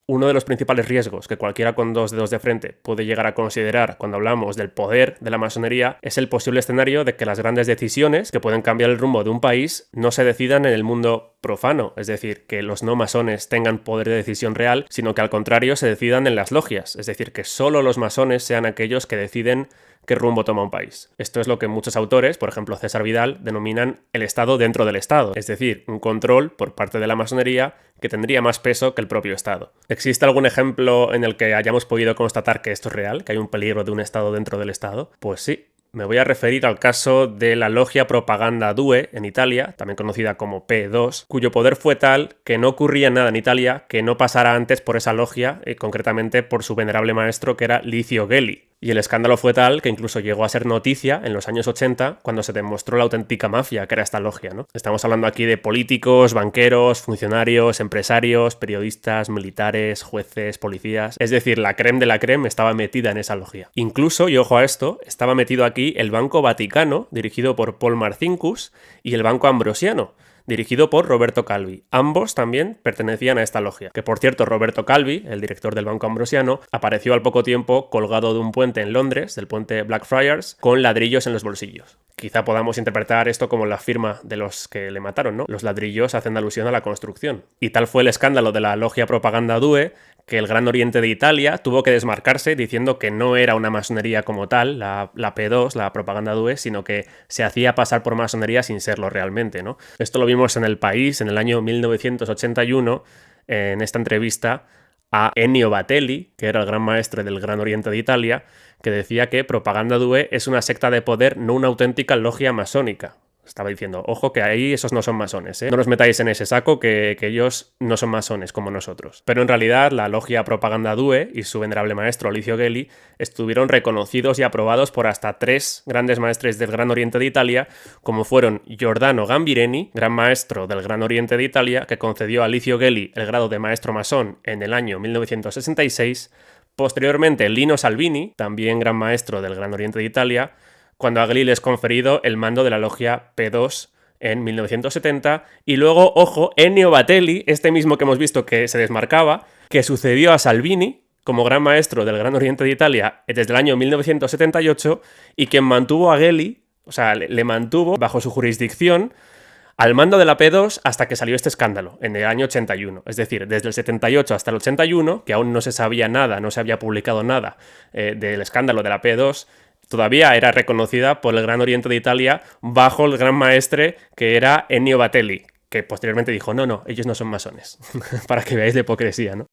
Uno de los principales riesgos que cualquiera con dos dedos de frente puede llegar a considerar cuando hablamos del poder de la masonería es el posible escenario de que las grandes decisiones que pueden cambiar el rumbo de un país no se decidan en el mundo profano, es decir, que los no masones tengan poder de decisión real, sino que al contrario se decidan en las logias, es decir, que solo los masones sean aquellos que deciden qué rumbo toma un país. Esto es lo que muchos autores, por ejemplo César Vidal, denominan el Estado dentro del Estado, es decir, un control por parte de la masonería que tendría más peso que el propio Estado. ¿Existe algún ejemplo en el que hayamos podido constatar que esto es real, que hay un peligro de un Estado dentro del Estado? Pues sí. Me voy a referir al caso de la Logia Propaganda Due en Italia, también conocida como P2, cuyo poder fue tal que no ocurría nada en Italia que no pasara antes por esa logia, concretamente por su venerable maestro que era Licio Gelli. Y el escándalo fue tal que incluso llegó a ser noticia en los años 80 cuando se demostró la auténtica mafia que era esta logia, ¿no? Estamos hablando aquí de políticos, banqueros, funcionarios, empresarios, periodistas, militares, jueces, policías. Es decir, la crème de la crème estaba metida en esa logia. Incluso, y ojo a esto, estaba metido aquí el Banco Vaticano, dirigido por Paul Marcinkus, y el Banco Ambrosiano, dirigido por Roberto Calvi. Ambos también pertenecían a esta logia. Que por cierto, Roberto Calvi, el director del Banco Ambrosiano, apareció al poco tiempo colgado de un puente en Londres, del puente Blackfriars, con ladrillos en los bolsillos. Quizá podamos interpretar esto como la firma de los que le mataron, ¿no? Los ladrillos hacen alusión a la construcción. Y tal fue el escándalo de la Logia Propaganda Due, que el Gran Oriente de Italia tuvo que desmarcarse diciendo que no era una masonería como tal, la P2, la Propaganda Due, sino que se hacía pasar por masonería sin serlo realmente, ¿no? Esto lo vimos en El País en el año 1981, en esta entrevista a Ennio Batelli, que era el gran maestre del Gran Oriente de Italia, que decía que Propaganda Due es una secta de poder, no una auténtica logia masónica. Estaba diciendo, ojo que ahí esos no son masones, ¿eh? No los metáis en ese saco que ellos no son masones como nosotros. Pero en realidad la logia Propaganda Due y su venerable maestro Licio Gelli estuvieron reconocidos y aprobados por hasta 3 grandes maestres del Gran Oriente de Italia, como fueron Giordano Gambireni, gran maestro del Gran Oriente de Italia, que concedió a Licio Gelli el grado de maestro masón en el año 1966, posteriormente Lino Salvini, también gran maestro del Gran Oriente de Italia, cuando a Gelli les conferido el mando de la logia P2 en 1970, y luego, ojo, Ennio Batelli, este mismo que hemos visto que se desmarcaba, que sucedió a Salvini como gran maestro del Gran Oriente de Italia desde el año 1978 y quien mantuvo a Gelli, o sea, le mantuvo bajo su jurisdicción al mando de la P2 hasta que salió este escándalo, en el año 81. Es decir, desde el 78 hasta el 81, que aún no se sabía nada, no se había publicado nada del escándalo de la P2, todavía era reconocida por el Gran Oriente de Italia bajo el gran maestre que era Ennio Batelli, que posteriormente dijo, no, ellos no son masones, para que veáis la hipocresía, ¿no?